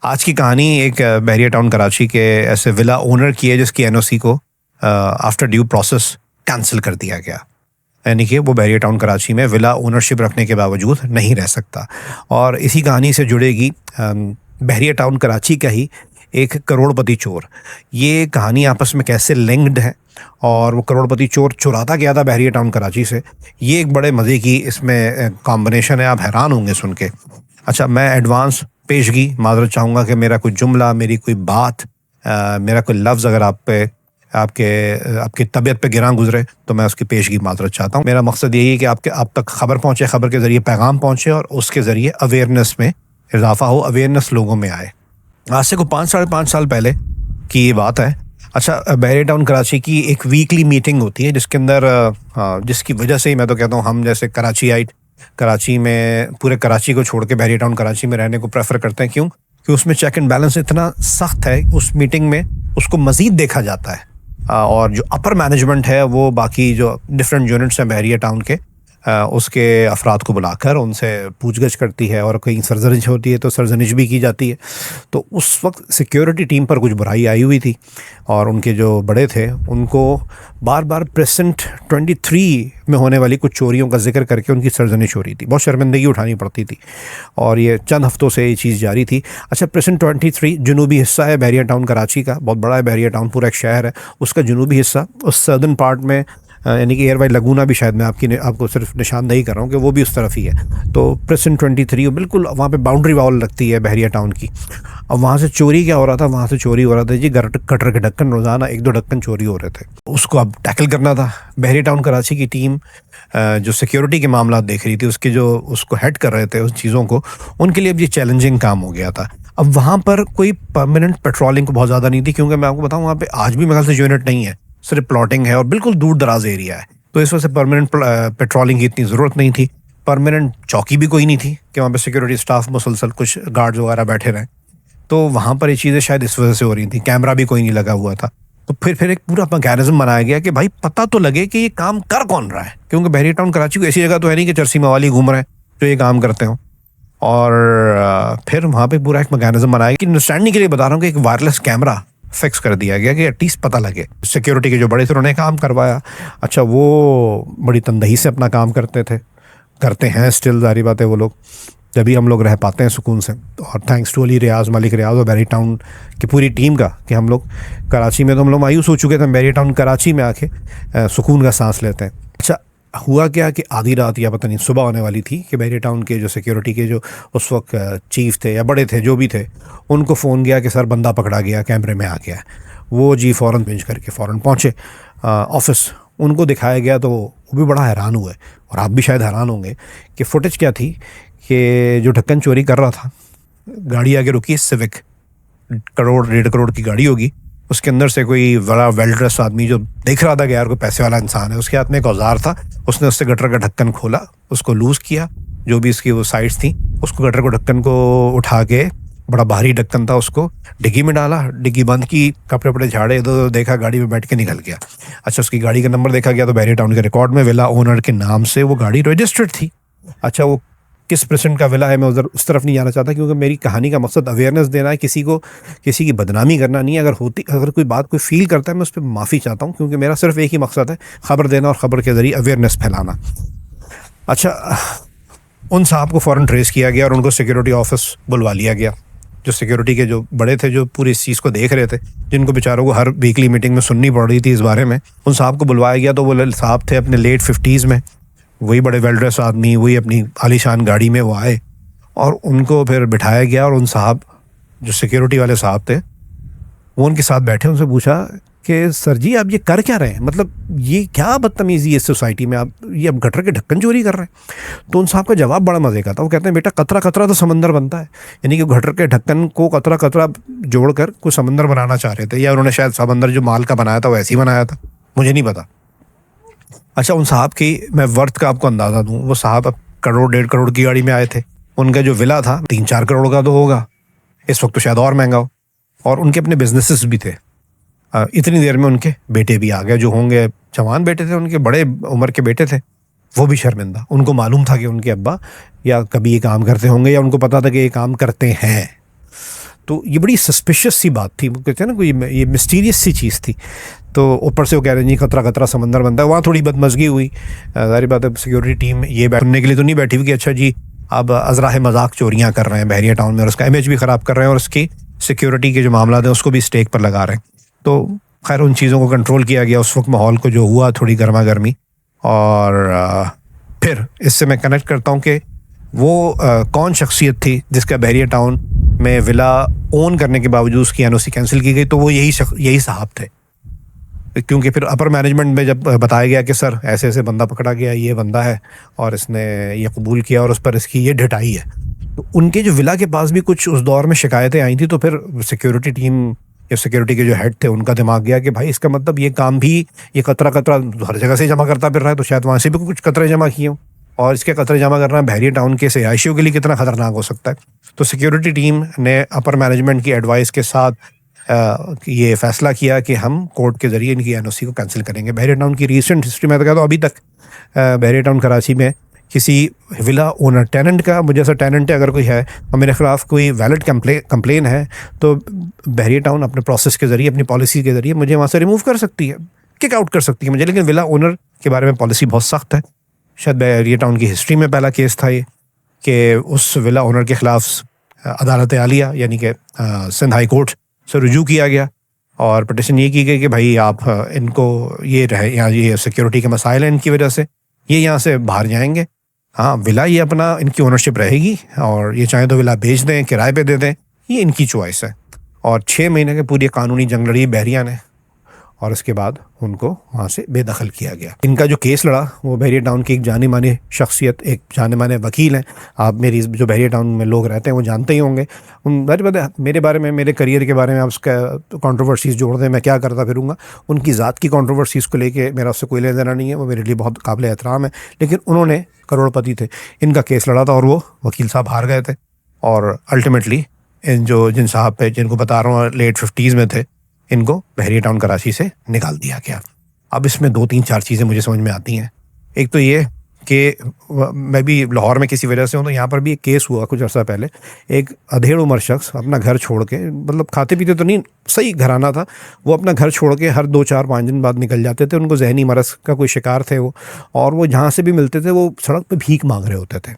आज की कहानी एक बहरिया टाउन कराची के ऐसे विला ओनर की है जिसकी एनओसी को आफ्टर ड्यू प्रोसेस कैंसिल कर दिया गया। यानी कि वो बहरिया टाउन कराची में विला ओनरशिप रखने के बावजूद नहीं रह सकता। और इसी कहानी से जुड़ेगी बहरिया टाउन कराची का ही एक करोड़पति चोर। ये कहानी आपस में कैसे लिंक्ड है और वो करोड़पति चोर चुराता गया था बहरिया टाउन कराची से। ये एक बड़े मज़े की इसमें कॉम्बिनेशन है, आप हैरान होंगे सुन के। अच्छा, मैं एडवांस पेशगी माज़रत चाहूँगा कि मेरा कोई जुमला, मेरी कोई बात, मेरा कोई लफ्ज़ अगर आप पे आपकी तबीयत पे गिरा गुजरे तो मैं उसकी पेशगी माज़रत चाहता हूँ। मेरा मकसद यही है कि आपके आप तक खबर पहुँचे, खबर के ज़रिए पैगाम पहुँचे और उसके ज़रिए अवेयरनेस में इजाफा हो, अवेयरनेस लोगों में आए। आज से को 5 साढ़े 5 साल पहले की ये बात है। अच्छा, बहरिया टाउन कराची की एक वीकली मीटिंग होती है जिसके अंदर जिसकी वजह से ही मैं तो कहता हूँ हम जैसे कराचीआइट कराची में पूरे कराची को छोड़ के बहरिया टाउन कराची में रहने को प्रेफर करते हैं। क्यों? कि उसमें चेक एंड बैलेंस इतना सख्त है, उस मीटिंग में उसको मज़ीद देखा जाता है। और जो अपर मैनेजमेंट है वो बाकी जो डिफरेंट यूनिट्स हैं बहरिया टाउन के, उसके अफराद को बुलाकर उनसे पूछगछ करती है और कहीं सरजनिश होती है तो सरजनिश भी की जाती है। तो उस वक्त सिक्योरिटी टीम पर कुछ बुराई आई हुई थी और उनके जो बड़े थे उनको बार बार प्रेसेंट 23 में होने वाली कुछ चोरियों का जिक्र करके उनकी सरजनिश हो रही थी, बहुत शर्मिंदगी उठानी पड़ती थी और ये चंद हफ्तों से ये चीज़ जारी थी। अच्छा, प्रेसेंट 23 जुनूबी हिस्सा है बहरिया टाउन कराची का, बहुत बड़ा है बहरिया टाउन, पूरा एक शहर है। उसका जुनूबी हिस्सा उस सदर्न पार्ट में, यानी कि एयर वाई लगूना भी, शायद मैं आपको सिर्फ निशानदेही कर रहा हूँ कि वो भी उस तरफ ही है। तो प्रेसेंट 23 बिल्कुल वहाँ पे बाउंड्री वॉल लगती है बहरिया टाउन की। अब वहाँ से चोरी क्या हो रहा था? वहाँ से चोरी हो रहा था जी कटर के ढक्कन, रोज़ाना 1-2 ढक्कन चोरी हो रहे थे। उसको अब टैकल करना था। बहरिया टाउन कराची की टीम जो सिक्योरिटी के मामला देख रही थी, उसके जो उसको हेड कर रहे थे उस चीज़ों को, उनके लिए अब ये चैलेंजिंग काम हो गया था। अब वहाँ पर कोई परमानेंट पेट्रोलिंग को बहुत ज़्यादा नहीं थी, क्योंकि मैं आपको बताऊँ वहाँ पे आज भी मेरे ख्याल से यूनिट नहीं है, सिर्फ प्लॉटिंग है और बिल्कुल दूर दराज एरिया है। तो इस वजह से परमानेंट पेट्रोलिंग की इतनी ज़रूरत नहीं थी। परमानेंट चौकी भी कोई नहीं थी कि वहाँ पे सिक्योरिटी स्टाफ मुसलसल कुछ गार्ड्स वगैरह बैठे रहें। तो वहाँ पर ये चीज़ें शायद इस वजह से हो रही थी, कैमरा भी कोई नहीं लगा हुआ था। तो फिर एक पूरा मैकेनिज्म बनाया गया कि भाई पता तो लगे कि ये काम कर कौन रहा है, क्योंकि बहरिया टाउन कराची को ऐसी जगह तो है नहीं कि चरसी मवाली घूम रहे हैं जो ये काम करते हो। और फिर वहाँ पे पूरा एक मैकेनिज्म बनाया कि अंडरस्टैंडिंग के लिए बता रहा हूँ कि एक वायरलेस कैमरा फिक्स कर दिया गया कि एटलीस्ट पता लगे। सिक्योरिटी के जो बड़े थे उन्होंने काम करवाया। अच्छा, वो बड़ी तनदही से अपना काम करते हैं स्टिल, जारी बात है वो लोग, जब हम लोग रह पाते हैं सुकून से। और थैंक्स टू अली रियाज, मलिक रियाज और बहरिया टाउन की पूरी टीम का कि हम लोग कराची में तो हम लोग मायूस हो चुके थे, बहरिया टाउन कराची में आके सुकून का सांस लेते हैं। अच्छा, हुआ क्या कि आधी रात या पता नहीं सुबह होने वाली थी कि बहरिया टाउन के जो सिक्योरिटी के जो उस वक्त चीफ थे या बड़े थे जो भी थे, उनको फ़ोन गया कि सर बंदा पकड़ा गया, कैमरे में आ गया। वो जी फ़ौरन पेश करके फ़ौरन पहुँचे ऑफिस। उनको दिखाया गया तो वो भी बड़ा हैरान हुए और आप भी शायद हैरान होंगे कि फुटेज क्या थी कि जो ढक्कन चोरी कर रहा था, गाड़ी आगे रुकी, सिविक, 1-1.5 करोड़ की गाड़ी होगी, उसके अंदर से कोई बड़ा वेल ड्रेस आदमी जो देख रहा था कि यार कोई पैसे वाला इंसान है, उसके हाथ में एक औजार था। उसने उससे गटर का ढक्कन खोला, उसको लूज़ किया, जो भी इसकी वो साइड्स थी, उसको गटर को ढक्कन को उठा के, बड़ा भारी ढक्कन था, उसको डिग्गी में डाला, डिग्गी बंद की, कपड़े वपड़े झाड़े, तो देखा गाड़ी में बैठ के निकल गया। अच्छा, उसकी गाड़ी का नंबर देखा गया तो बहरिया टाउन के रिकॉर्ड में विला ओनर के नाम से वो गाड़ी रजिस्टर्ड थी। अच्छा, वो किस प्रेसिडेंट का विला है मैं उधर उस तरफ नहीं जाना चाहता, क्योंकि मेरी कहानी का मकसद अवेयरनेस देना है, किसी की बदनामी करना नहीं है। अगर कोई बात कोई फील करता है मैं उस पर माफ़ी चाहता हूँ, क्योंकि मेरा सिर्फ एक ही मकसद है, खबर देना और ख़बर के ज़रिए अवेयरनेस फैलाना। अच्छा, उन साहब को फ़ौरन ट्रेस किया गया और उनको सिक्योरिटी ऑफिस बुलवा लिया गया। जो सिक्योरिटी के जो बड़े थे, जो पूरी इस चीज़ को देख रहे थे, जिनको बेचारों को हर वीकली मीटिंग में सुननी पड़ रही थी इस बारे में, उन साहब को बुलवाया गया। तो वो साहब थे अपने लेट 50s में, वही बड़े वेल ड्रेस आदमी, वही अपनी आलीशान गाड़ी में वो आए और उनको फिर बिठाया गया। और उन साहब जो सिक्योरिटी वाले साहब थे वो उनके साथ बैठे, उनसे पूछा कि सर जी आप ये कर क्या रहे हैं, मतलब ये क्या बदतमीज़ी है इस सोसाइटी में, आप ये अब गटर के ढक्कन चोरी कर रहे हैं। तो उन साहब का जवाब बड़ा मज़े का था। वो कहते हैं बेटा, कतरा कतरा तो समंदर बनता है, यानी कि गटर के ढक्कन को कतरा कतरा जोड़कर कोई समंदर बनाना चाह रहे थे, या उन्होंने शायद समंदर जो माल का बनाया था वैसे ही बनाया था, मुझे नहीं पता। अच्छा, उन साहब की मैं वर्थ का आपको अंदाज़ा दूँ, वो साहब अब 1-1.5 करोड़ की गाड़ी में आए थे। उनका जो विला था 3-4 करोड़ का तो होगा, इस वक्त तो शायद और महंगा हो। और उनके अपने बिजनेसेस भी थे। इतनी देर में उनके बेटे भी आ गए, जो होंगे जवान बेटे थे, उनके बड़े उम्र के बेटे थे, वो भी शर्मिंदा। उनको मालूम था कि उनके अब्बा या कभी ये काम करते होंगे या उनको पता था कि ये काम करते हैं। तो ये बड़ी सस्पिशियस सी बात थी, वो कहते हैं ना कोई ये मिस्टीरियस सी चीज़ थी। तो ऊपर से वो कह रहे हैं जी खतरा खतरा समंदर बनता है। वहाँ थोड़ी बदमज़गी हुई। ज़ाहिर बात है सिक्योरिटी टीम ये सुनने के लिए तो नहीं बैठी हुई कि अच्छा जी अब अज़राह मजाक चोरियाँ कर रहे हैं बहरिया टाउन में और उसका इमेज भी ख़राब कर रहे हैं और उसकी सिक्योरिटी के जो मामला है उसको भी स्टेक पर लगा रहे हैं। तो खैर उन चीज़ों को कंट्रोल किया गया उस वक्त, माहौल को जो हुआ थोड़ी गर्मा गर्मी। और फिर इससे मैं कनेक्ट करता हूँ कि वो कौन शख्सियत थी जिसका बहरिया टाउन में विला ओन करने के बावजूद उसकी एनओसी कैंसिल की गई। तो वो यही साहब थे, क्योंकि फिर अपर मैनेजमेंट में जब बताया गया कि सर ऐसे ऐसे बंदा पकड़ा गया, ये बंदा है और इसने ये कबूल किया और उस पर इसकी ये ढिठाई है। तो उनके जो विला के पास भी कुछ उस दौर में शिकायतें आई थी। तो फिर सिक्योरिटी टीम या सिक्योरिटी के जो हेड थे उनका दिमाग गया कि भाई इसका मतलब ये काम भी ये कतरा कतरा हर जगह से जमा करता फिर रहा है, तो शायद वहाँ से भी कुछ कतरे जमा किए हों। और इसके कतरे जमा करना बहरिया टाउन के रिहायशियों के लिए कितना खतरनाक हो सकता है। तो सिक्योरिटी टीम ने अपर मैनेजमेंट की एडवाइस के साथ ये फैसला किया कि हम कोर्ट के ज़रिए इनकी एनओसी को कैंसिल करेंगे। बहरिया टाउन की रीसेंट हिस्ट्री में तो कहता हूँ अभी तक बहरिया टाउन कराची में किसी विला ओनर टेनेंट का, मुझे ऐसा टेनेंट अगर कोई है और मेरे ख़िलाफ़ कोई वैलिड कंप्लेन है तो बहरिया टाउन अपने प्रोसेस के ज़रिए, अपनी पॉलिसी के ज़रिए मुझे वहाँ से रिमूव कर सकती है, किक आउट कर सकती है मुझे। लेकिन विला ओनर के बारे में पॉलिसी बहुत सख्त है। शायद बहरिया टाउन की हिस्ट्री में पहला केस था ये कि उस विला ओनर के ख़िलाफ़ अदालत आलिया यानी कि सिंध हाई कोर्ट से रुजू किया गया और पटिशन ये की गई कि भाई आप इनको ये रहे यहाँ, ये सिक्योरिटी के मसाइल हैं इनकी वजह से ये यहाँ से बाहर जाएंगे। हाँ विला ये अपना इनकी ओनरशिप रहेगी और ये चाहे तो विला बेच दें, किराए पे दे दें, ये इनकी चॉइस है। और 6 महीने के पूरी कानूनी जंग लड़ी बहरिया ने और उसके बाद उनको वहाँ से बेदखल किया गया। इनका जो केस लड़ा वो बहरिया टाउन की एक जानी मानी शख्सियत, एक जाने माने वकील हैं। आप मेरी जो बहरिया टाउन में लोग रहते हैं वो जानते ही होंगे। मेरे बारे में, मेरे करियर के बारे में आप उसका कंट्रोवर्सीज़ जोड़ दें, मैं क्या करता फिरूँगा। उनकी ज़ात की कंट्रोवर्सीज़ को लेके मेरा उससे कोई लेना देना नहीं है, वो मेरे लिए बहुत काबिल एहतराम है। लेकिन उन्होंने करोड़पति थे, इनका केस लड़ा था और वो वकील साहब हार गए थे। और अल्टीमेटली जिन साहब पे जिनको बता रहा हूँ लेट 50s में थे, इनको बहरिया टाउन कराची से निकाल दिया गया। अब इसमें 2-3-4 चीज़ें मुझे समझ में आती हैं। एक तो ये कि मैं भी लाहौर में किसी वजह से हूँ, तो यहाँ पर भी एक केस हुआ कुछ अर्सा पहले। एक अधेड़ उम्र शख्स अपना घर छोड़ के, मतलब खाते पीते तो नहीं, सही घराना था, वो अपना घर छोड़ के हर 2-4-5 दिन बाद निकल जाते थे। उनको जहनी मरज़ का कोई शिकार थे वो, और वो जहाँ से भी मिलते थे वो सड़क पर भीख मांग रहे होते थे।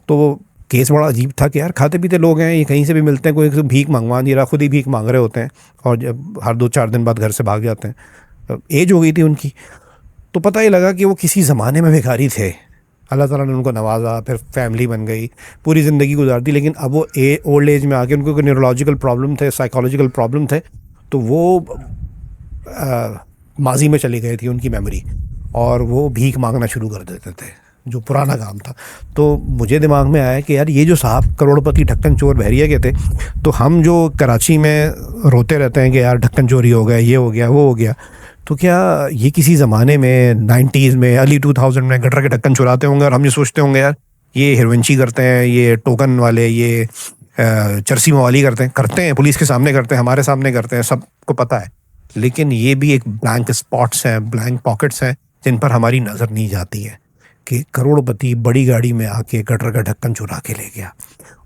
तो केस बड़ा अजीब था कि यार खाते पीते लोग हैं, ये कहीं से भी मिलते हैं, कोई भीख मंगवा नहीं रहा, खुद ही भीख मांग रहे होते हैं और जब हर 2-4 दिन बाद घर से भाग जाते हैं। एज हो गई थी उनकी, तो पता ही लगा कि वो किसी ज़माने में भिखारी थे। अल्लाह ताला ने उनको नवाजा, फिर फैमिली बन गई, पूरी ज़िंदगी गुजार दी। लेकिन अब वो ओल्ड एज में आके उनको कोई न्यूरोलॉजिकल प्रॉब्लम थे, साइकोलॉजिकल प्रॉब्लम थे, तो वो माजी में चली गई थी उनकी मेमोरी, और वो भीख मांगना शुरू कर देते थे, जो पुराना काम था। तो मुझे दिमाग में आया कि यार ये जो साहब करोड़पति ढक्कन चोर बहरिया के थे, तो हम जो कराची में रोते रहते हैं कि यार ढक्कन चोरी हो गया, ये हो गया, वो हो गया, तो क्या ये किसी ज़माने में 90s में, अर्ली 2000 में गटर के ढक्कन चुराते होंगे और हम ये सोचते होंगे यार ये हिरवंची करते हैं, ये टोकन वाले, ये चरसी मवाली करते हैं, पुलिस के सामने करते हैं, हमारे सामने करते हैं, सबको पता है। लेकिन ये भी एक ब्लैंक स्पॉट्स हैं, ब्लैंक पॉकेट्स हैं जिन पर हमारी नज़र नहीं जाती है कि करोड़पति बड़ी गाड़ी में आके गटर का ढक्कन चुरा के ले गया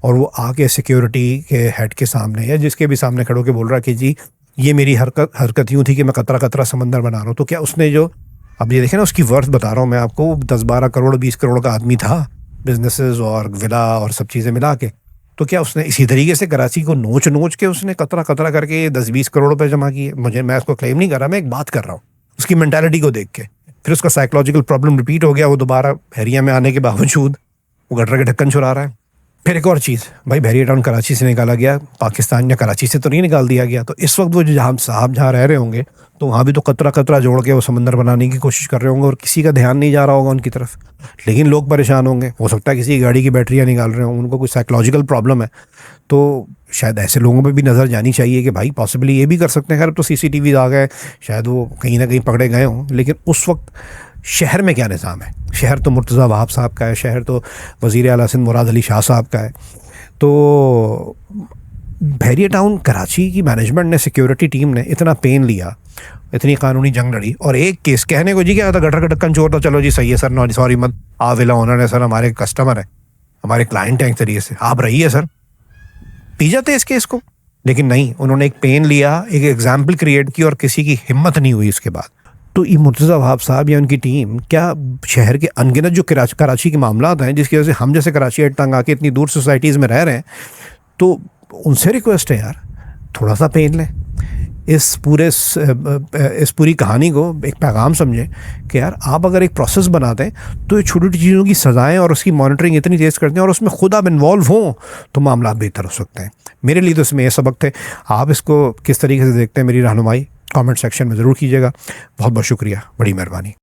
और वो आके सिक्योरिटी के हेड के सामने या जिसके भी सामने खड़ो के बोल रहा कि जी ये मेरी हरकत यूँ थी कि मैं कतरा कतरा समंदर बना रहा हूँ। तो क्या उसने जो, अब ये देखें ना, उसकी वर्थ बता रहा हूँ मैं आपको, 10-12 करोड़ 20 करोड़ का आदमी था, बिजनेसेस और विला और सब चीज़ें मिला के। तो क्या उसने इसी तरीके से कराची को नोच के उसने कतरा कतरा करके 10-20 करोड़ रुपए जमा किए? मैं उसको क्लेम नहीं कर रहा, मैं एक बात कर रहा हूँ उसकी मेंटालिटी को देख के। फिर उसका साइकोलॉजिकल प्रॉब्लम रिपीट हो गया, वो दोबारा बहरिया में आने के बावजूद वो गटर के ढक्कन चुरा रहा है। फिर एक और चीज़, भाई बहरिया टाउन कराची से निकाला गया, पाकिस्तान या कराची से तो नहीं निकाल दिया गया। तो इस वक्त वो जो साहब जहाँ रह रहे होंगे, तो वहाँ भी तो कतरा कतरा जोड़ के वो समंदर बनाने की कोशिश कर रहे होंगे और किसी का ध्यान नहीं जा रहा होगा उनकी तरफ। लेकिन लोग परेशान होंगे, हो सकता है किसी की गाड़ी की बैटरियाँ निकाल रहे हों, उनको कोई साइकोलॉजिकल प्रॉब्लम है। तो शायद ऐसे लोगों पे भी नज़र जानी चाहिए कि भाई पॉसिबली ये भी कर सकते हैं। खैर अब तो CCTV आ गए, शायद वो कहीं ना कहीं पकड़े गए हों। लेकिन उस वक्त शहर में क्या निज़ाम है? शहर तो मुर्तज़ा वहाब साहब का है, शहर तो वज़ीर आला सिंध मुराद अली शाह साहब का है। तो बहरिया टाउन कराची की मैनेजमेंट ने, सिक्योरिटी टीम ने इतना पेन लिया, इतनी कानूनी जंग लड़ी, और एक केस कहने को जी क्या था, गटर का ढक्कन चोर था, चलो जी सही है सर, नो सॉरी मत, आप विला ओनर है सर, हमारे कस्टमर है, हमारे क्लाइंट हैं एक तरीके से, आप रहिए सर, पी जाते इस केस को, लेकिन नहीं, उन्होंने एक पेन लिया, एक एग्जाम्पल क्रिएट की और किसी की हिम्मत नहीं हुई इसके बाद। तो ये मुर्तज़ा वहाब साहब या उनकी टीम क्या शहर के अनगिनत जो कराची के मामला हैं, जिसकी वजह से हम जैसे कराची हेड तंग आके इतनी दूर सोसाइटीज़ में रह रहे हैं, तो उनसे रिक्वेस्ट है यार, थोड़ा सा पेन लें, इस पूरी कहानी को एक पैगाम समझें कि यार आप अगर एक प्रोसेस बनाते हैं तो ये छोटी छोटी चीज़ों की सज़ाएं और उसकी मॉनिटरिंग इतनी तेज़ करते हैं और उसमें खुद आप इन्वॉल्व हों तो मामला बेहतर हो सकते हैं। मेरे लिए तो इसमें ये सबक थे। आप इसको किस तरीके से देखते हैं, मेरी रहनुमाई कमेंट सेक्शन में ज़रूर कीजिएगा। बहुत बहुत शुक्रिया, बड़ी मेहरबानी।